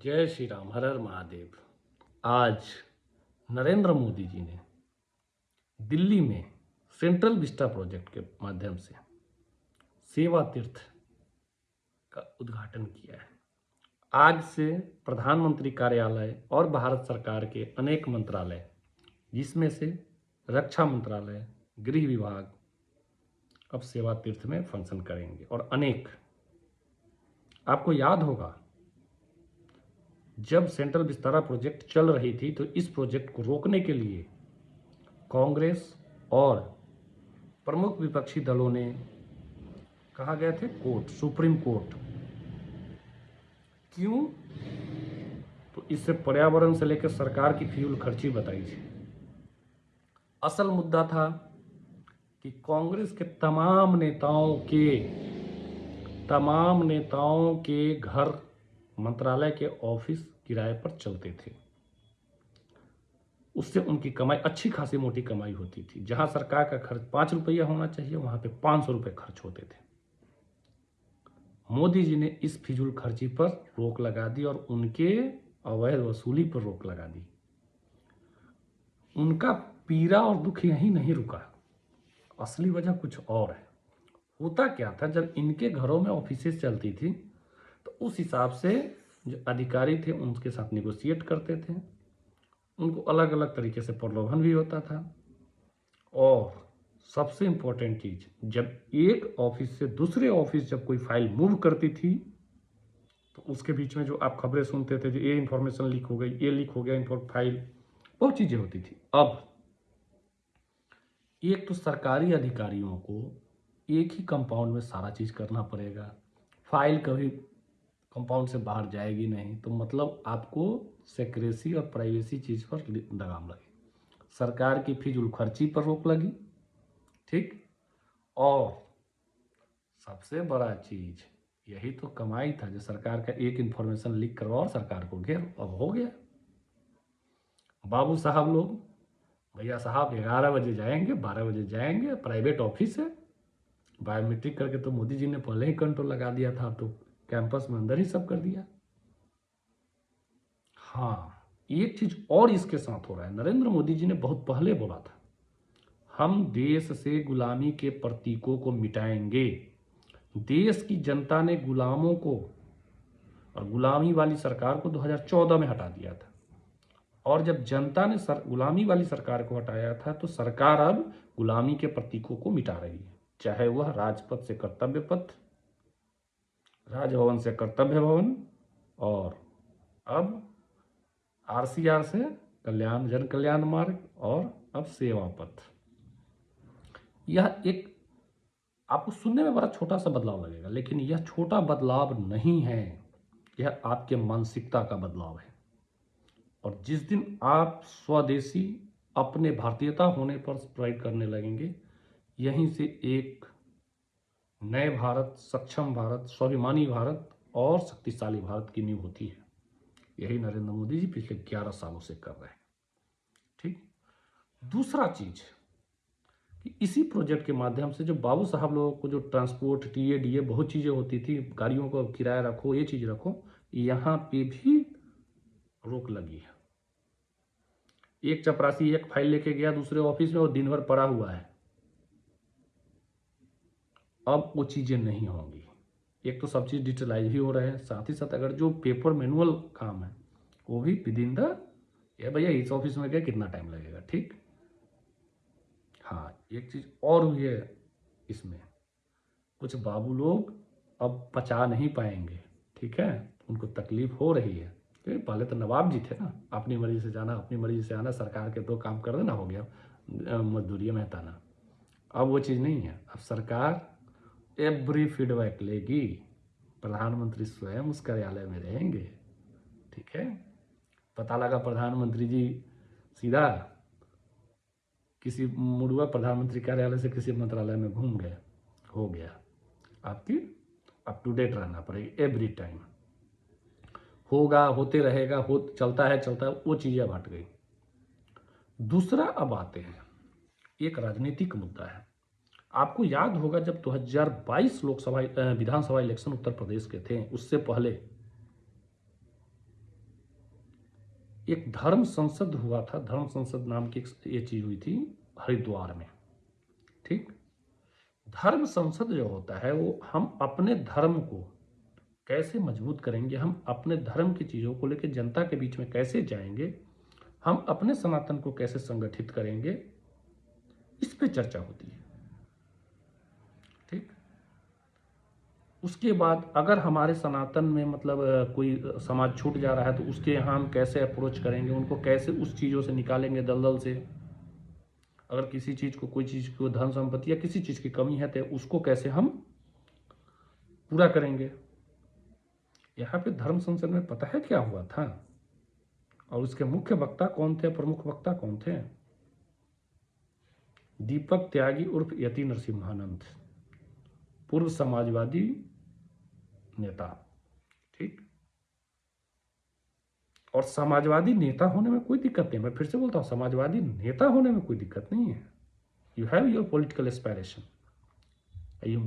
जय श्री राम, हर हर महादेव। आज नरेंद्र मोदी जी ने दिल्ली में सेंट्रल विस्टा प्रोजेक्ट के माध्यम से सेवा तीर्थ का उद्घाटन किया है। आज से प्रधानमंत्री कार्यालय और भारत सरकार के अनेक मंत्रालय, जिसमें से रक्षा मंत्रालय, गृह विभाग, अब सेवा तीर्थ में फंक्शन करेंगे। और अनेक, आपको याद होगा जब सेंट्रल विस्तारा प्रोजेक्ट चल रही थी तो इस प्रोजेक्ट को रोकने के लिए कांग्रेस और प्रमुख विपक्षी दलों ने कहा गए थे कोर्ट, सुप्रीम कोर्ट। क्यों? तो इससे पर्यावरण से लेकर सरकार की फिजूल खर्ची बताई थी। असल मुद्दा था कि कांग्रेस के तमाम नेताओं के घर, मंत्रालय के ऑफिस किराए पर चलते थे। उससे उनकी कमाई, अच्छी खासी मोटी कमाई होती थी। जहां सरकार का खर्च 5 रुपया होना चाहिए, वहां पे 500 रुपये खर्च होते थे। मोदी जी ने इस फिजूल खर्ची पर रोक लगा दी और उनके अवैध वसूली पर रोक लगा दी। उनका पीड़ा और दुख यहीं नहीं रुका, असली वजह कुछ और है। होता क्या था, जब इनके घरों में ऑफिसेस चलती थी तो उस हिसाब से जो अधिकारी थे उनके साथ निगोशिएट करते थे। उनको अलग अलग तरीके से प्रलोभन भी होता था। और सबसे इंपॉर्टेंट चीज, जब एक ऑफिस से दूसरे ऑफिस जब कोई फाइल मूव करती थी तो उसके बीच में जो आप खबरें सुनते थे, जो ये इंफॉर्मेशन लीक हो गई, ये लीक हो गया फाइल, बहुत चीजें होती थी। अब एक तो सरकारी अधिकारियों को एक ही कंपाउंड में सारा चीज करना पड़ेगा। फाइल कभी कंपाउंड से बाहर जाएगी नहीं, तो मतलब आपको सेक्रेसी और प्राइवेसी चीज पर लगाम लगी। सरकार की फिजूल खर्ची पर रोक लगी, ठीक। और सबसे बड़ा चीज यही तो कमाई था, जो सरकार का एक इंफॉर्मेशन लीक करवाओ और सरकार को घेरो। अब हो गया। बाबू साहब लोग, भैया साहब 11 बजे जाएंगे, 12 बजे जाएंगे, प्राइवेट ऑफिस है, बायोमेट्रिक करके तो मोदी जी ने पहले ही कंट्रोल लगा दिया था, तो कैंपस में अंदर ही सब कर दिया। हाँ, एक चीज और इसके साथ हो रहा है। नरेंद्र मोदी जी ने बहुत पहले बोला था, हम देश से गुलामी के प्रतीकों को मिटाएंगे। देश की जनता ने गुलामों को और गुलामी वाली सरकार को 2014 में हटा दिया था। और जब जनता ने गुलामी वाली सरकार को हटाया था तो सरकार अब गुलामी के प्रतीकों को मिटा रही है, चाहे वह राजपथ से कर्तव्य पथ, राजभवन से कर्तव्य भवन, और अब आरसीआर से कल्याण, जन कल्याण मार्ग, और अब सेवा पथ। यह एक आपको सुनने में बड़ा छोटा सा बदलाव लगेगा, लेकिन यह छोटा बदलाव नहीं है, यह आपके मानसिकता का बदलाव है। और जिस दिन आप स्वदेशी, अपने भारतीयता होने पर स्प्राइड करने लगेंगे, यहीं से एक नए भारत, सक्षम भारत, स्वाभिमानी भारत और शक्तिशाली भारत की नींव होती है। यही नरेंद्र मोदी जी पिछले 11 सालों से कर रहे हैं, ठीक। दूसरा चीज कि इसी प्रोजेक्ट के माध्यम से जो बाबू साहब लोगों को जो ट्रांसपोर्ट, टीए डीए, बहुत चीजें होती थी, गाड़ियों को किराया रखो, ये चीज रखो, यहां पे भी रोक लगी है। एक चपरासी एक फाइल लेके गया दूसरे ऑफिस में और दिन भर पड़ा हुआ है, अब वो चीजें नहीं होंगी। एक तो सब चीज डिजिटलाइज भी हो रहे हैं, साथ ही साथ अगर जो पेपर मैनुअल काम है वो भी विद इन द, ये भैया इस ऑफिस में गया कितना टाइम लगेगा, ठीक। हाँ, एक चीज और हुई है इसमें, कुछ बाबू लोग अब पचा नहीं पाएंगे, ठीक है, उनको तकलीफ हो रही है। क्योंकि पहले तो नवाब जी थे ना, अपनी मर्जी से जाना, अपनी मर्जी से आना, सरकार के 2 काम कर देना, हो गया मजदूरी में हटाना। अब वो चीज़ नहीं है। अब सरकार एवरी फीडबैक लेगी, प्रधानमंत्री स्वयं उस कार्यालय में रहेंगे, ठीक है। पता लगा प्रधानमंत्री जी सीधा किसी मुड़ुआ प्रधानमंत्री कार्यालय से किसी मंत्रालय में घूम गए, हो गया। आपकी अप टू डेट रहना पड़ेगी, एवरी टाइम होगा, होते रहेगा, हो चलता है, वो चीज़ें अब हट गई। दूसरा अब आते हैं, एक राजनीतिक मुद्दा है। आपको याद होगा जब 2022 लोकसभा विधानसभा इलेक्शन उत्तर प्रदेश के थे, उससे पहले एक धर्म संसद हुआ था, धर्म संसद नाम की ये चीज हुई थी हरिद्वार में। ठीक, धर्म संसद जो होता है वो हम अपने धर्म को कैसे मजबूत करेंगे, हम अपने धर्म की चीज़ों को लेकर जनता के बीच में कैसे जाएंगे, हम अपने सनातन को कैसे संगठित करेंगे, इस पे चर्चा होती है। ठीक, उसके बाद अगर हमारे सनातन में मतलब कोई समाज छूट जा रहा है तो उसके यहाँ हम कैसे अप्रोच करेंगे, उनको कैसे उस चीज़ों से निकालेंगे दलदल से। अगर किसी चीज़ को, कोई चीज़ को, धन संपत्ति या किसी चीज़ की कमी है तो उसको कैसे हम पूरा करेंगे। यहाँ पे धर्म संसद में पता है क्या हुआ था, और उसके मुख्य वक्ता कौन थे, प्रमुख वक्ता कौन थे? दीपक त्यागी उर्फ यति नरसिम्हानंद, पूर्व समाजवादी नेता। ठीक, और समाजवादी नेता होने में कोई दिक्कत नहीं, मैं फिर से बोलता हूं, समाजवादी नेता होने में कोई दिक्कत नहीं है। You have your political aspiration, you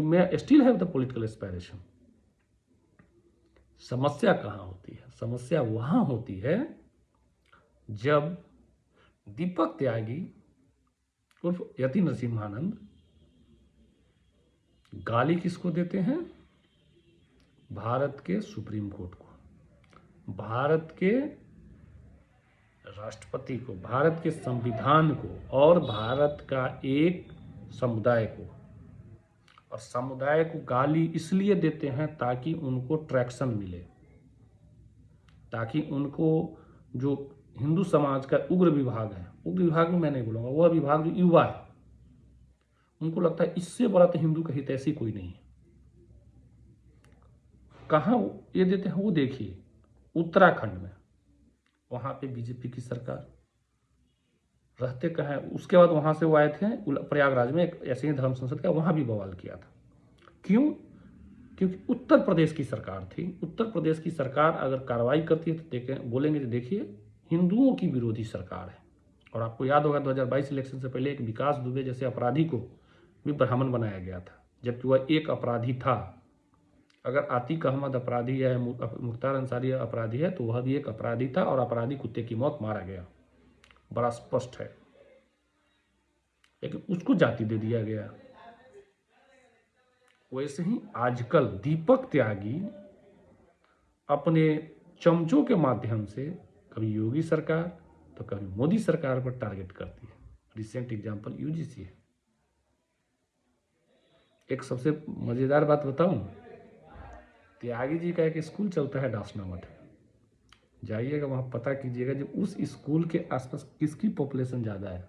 may still have the political aspiration. समस्या कहाँ होती है? समस्या वहां होती है जब दीपक त्यागी उर्फ यति नरसिम्हानंद गाली किसको देते हैं? भारत के सुप्रीम कोर्ट को, भारत के राष्ट्रपति को, भारत के संविधान को, और भारत का एक समुदाय को। और समुदाय को गाली इसलिए देते हैं ताकि उनको ट्रैक्शन मिले, ताकि उनको जो हिंदू समाज का उग्र विभाग है, उग्र विभाग में मैं नहीं बोलूँगा, वह विभाग जो युवा है, उनको लगता है इससे बड़ा तो हिंदू का हितैषी कोई नहीं है। कहाँ ये देते हैं वो देखिए, उत्तराखंड में, वहाँ पे बीजेपी की सरकार, रहते कहाँ है। उसके बाद वहाँ से वो आए थे प्रयागराज में, एक ऐसे ही धर्म संसद का, वहाँ भी बवाल किया था। क्यों? क्योंकि उत्तर प्रदेश की सरकार थी। उत्तर प्रदेश की सरकार अगर कार्रवाई करती है तो देखें, बोलेंगे देखिए हिंदुओं की विरोधी सरकार है। और आपको याद होगा 2022 इलेक्शन से पहले एक विकास दुबे जैसे अपराधी को भी ब्राह्मण बनाया गया था, जबकि वह एक अपराधी था। अगर आतिक अहमद अपराधी है, मुख्तार अंसारी अपराधी है, तो वह भी एक अपराधी था, और अपराधी कुत्ते की मौत मारा गया, बड़ा स्पष्ट है। लेकिन उसको जाति दे दिया गया। वैसे ही आजकल दीपक त्यागी अपने चमचों के माध्यम से कभी योगी सरकार तो कभी मोदी सरकार पर टारगेट करती है। रिसेंट एग्जांपल यूजीसी है। एक सबसे मजेदार बात बताऊं, त्यागी जी का एक स्कूल चलता है डासना मठ, जाइएगा वहाँ पता कीजिएगा जब उस स्कूल के आसपास किसकी पॉपुलेशन ज़्यादा है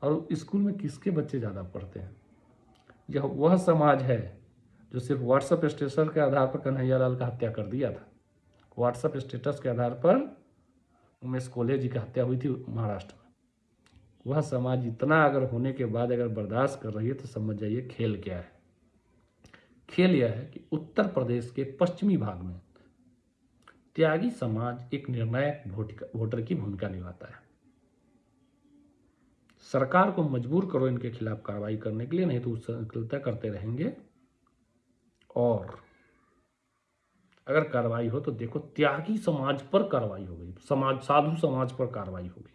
और स्कूल में किसके बच्चे ज़्यादा पढ़ते हैं। यह वह समाज है जो सिर्फ व्हाट्सएप स्टेटस के आधार पर कन्हैया लाल का हत्या कर दिया था। व्हाट्सएप स्टेटस के आधार पर उमेश कोल्हे जी की हत्या हुई थी महाराष्ट्र में। वह समाज इतना अगर होने के बाद अगर बर्दाश्त कर रही है तो समझ जाइए खेल क्या है। खेल यह है कि उत्तर प्रदेश के पश्चिमी भाग में त्यागी समाज एक निर्णायक वोटर की भूमिका निभाता है। सरकार को मजबूर करो इनके खिलाफ कार्रवाई करने के लिए, नहीं तो संकल्पता करते रहेंगे। और अगर कार्रवाई हो तो देखो त्यागी समाज पर कार्रवाई हो गई, समाज साधु समाज पर कार्रवाई होगी।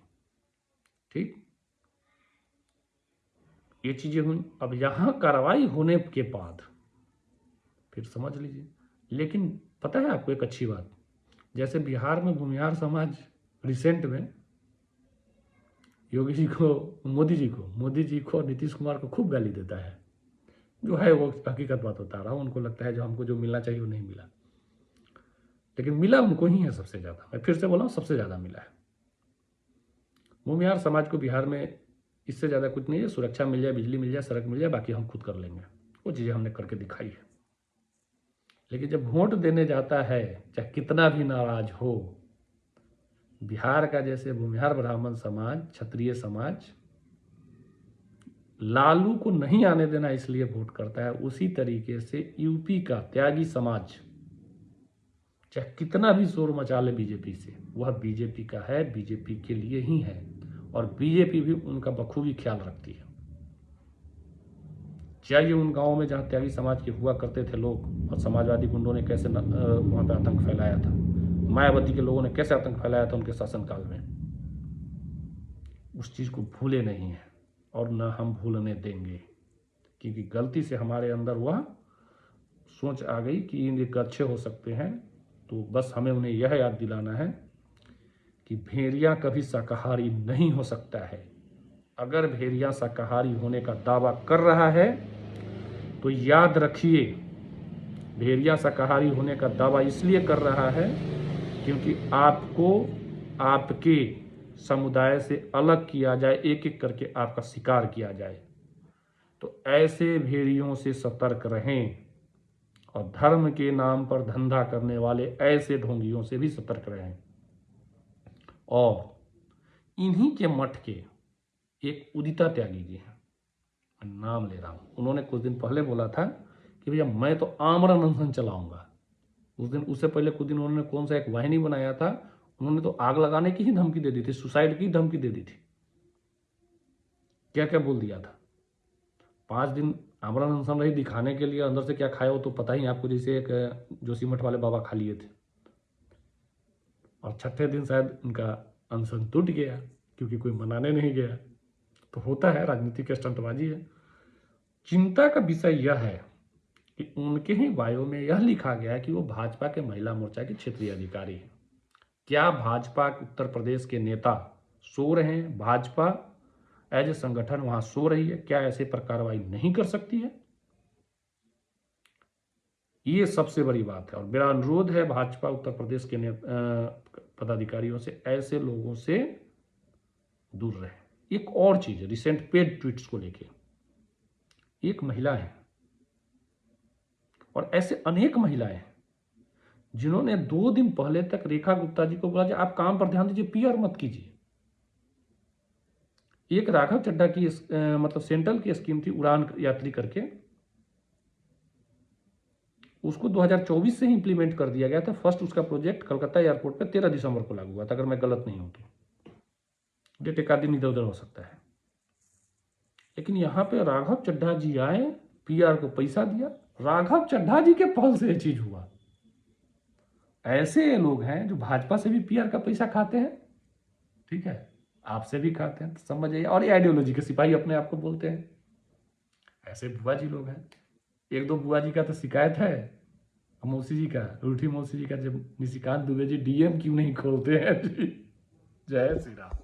ठीक, ये चीजें हुई। अब यहां कार्रवाई होने के बाद फिर समझ लीजिए। लेकिन पता है आपको एक अच्छी बात, जैसे बिहार में भूमिहार समाज रिसेंट में योगी जी को, मोदी जी को नीतीश कुमार को खूब गाली देता है, जो है वो हकीकत बात बता रहा हूँ। उनको लगता है जो हमको जो मिलना चाहिए वो नहीं मिला, लेकिन मिला उनको ही है सबसे ज़्यादा। मैं फिर से बोला हूँ, सबसे ज़्यादा मिला है। भूमिहार समाज को बिहार में इससे ज़्यादा कुछ नहीं है, सुरक्षा मिल जाए, बिजली मिल जाए, सड़क मिल जाए, बाकी हम खुद कर लेंगे। वो चीज़ें हमने करके दिखाई है। लेकिन जब वोट देने जाता है, चाहे कितना भी नाराज हो, बिहार का जैसे भूमिहार ब्राह्मण समाज, क्षत्रिय समाज लालू को नहीं आने देना इसलिए वोट करता है, उसी तरीके से यूपी का त्यागी समाज चाहे कितना भी शोर मचा ले बीजेपी से, वह बीजेपी का है, बीजेपी के लिए ही है, और बीजेपी भी उनका बखूबी ख्याल रखती है। चाहिए उन गांवों में जहां त्यागी समाज के हुआ करते थे लोग, और समाजवादी गुंडों ने कैसे वहां पर आतंक फैलाया था, मायावती के लोगों ने कैसे आतंक फैलाया था उनके शासनकाल में, उस चीज़ को भूले नहीं हैं और न हम भूलने देंगे, क्योंकि गलती से हमारे अंदर वह सोच आ गई कि ये अच्छे हो सकते हैं। तो बस हमें उन्हें यह याद दिलाना है कि भेड़िया कभी शाकाहारी नहीं हो सकता है। अगर भेड़िया शाकाहारी होने का दावा कर रहा है तो याद रखिए, भेड़िया शाकाहारी होने का दावा इसलिए कर रहा है क्योंकि आपको आपके समुदाय से अलग किया जाए, एक एक करके आपका शिकार किया जाए। तो ऐसे भेड़ियों से सतर्क रहें और धर्म के नाम पर धंधा करने वाले ऐसे ढोंगियों से भी सतर्क रहें। और इन्हीं के मठ के एक उदिता त्यागी जी हैं, मैं नाम ले रहा हूँ, उन्होंने कुछ दिन पहले बोला था कि भैया मैं तो आमरण अनशन चलाऊंगा। उस दिन, उससे पहले कुछ दिन उन्होंने कौन सा एक वाहिनी बनाया था, उन्होंने तो आग लगाने की ही धमकी दे दी थी, सुसाइड की धमकी दे दी थी। क्या क्या बोल दिया था। 5 दिन आमरण अनशन रही दिखाने के लिए, अंदर से क्या खाया हो तो पता ही आपको, जैसे एक जोशीमठ वाले बाबा खा लिए थे। और छठे दिन शायद उनका अनशन टूट गया क्योंकि कोई मनाने नहीं गया। तो होता है, राजनीतिक स्टंटबाजी है। चिंता का विषय यह है कि उनके ही बायो में यह लिखा गया है कि वो भाजपा के महिला मोर्चा के क्षेत्रीय अधिकारी हैं। क्या भाजपा उत्तर प्रदेश के नेता सो रहे हैं? भाजपा एज ए संगठन वहां सो रही है? क्या ऐसे पर कार्रवाई नहीं कर सकती है? ये सबसे बड़ी बात है। और मेरा अनुरोध है भाजपा उत्तर प्रदेश के पदाधिकारियों से, ऐसे लोगों से दूर रहे। एक और चीज है, रिसेंट पेड ट्वीट्स को लेके, एक महिला है और ऐसे अनेक महिलाएं हैं जिन्होंने 2 दिन पहले तक रेखा गुप्ता जी को बोला कि आप काम पर ध्यान दीजिए, पीआर मत कीजिए। एक राघव चड्ढा की मतलब सेंट्रल की स्कीम थी उड़ान यात्री करके, उसको 2024 से ही इंप्लीमेंट कर दिया गया था। फर्स्ट उसका प्रोजेक्ट कलकत्ता एयरपोर्ट पे 13 दिसंबर को लागू हुआ था, अगर मैं गलत नहीं हूं तो। डेट एक आध दिन इधर उधर हो सकता है। लेकिन यहां पे राघव चड्ढा जी आए, पीआर को पैसा दिया, राघव चड्ढा जी के पहल से यह चीज हुआ। ऐसे लोग हैं जो भाजपा से भी पीआर का पैसा खाते हैं, ठीक है, आपसे भी खाते हैं, तो समझ आइए। और ये आइडियोलॉजी के सिपाही अपने आप को बोलते हैं। ऐसे बुआ जी लोग हैं। एक दो बुआ जी का तो शिकायत है, मौसी जी का, रूठी मौसी जी का, जब निशिकांत दुबे जी डीएम क्यों नहीं खोलते हैं। जय श्री राम।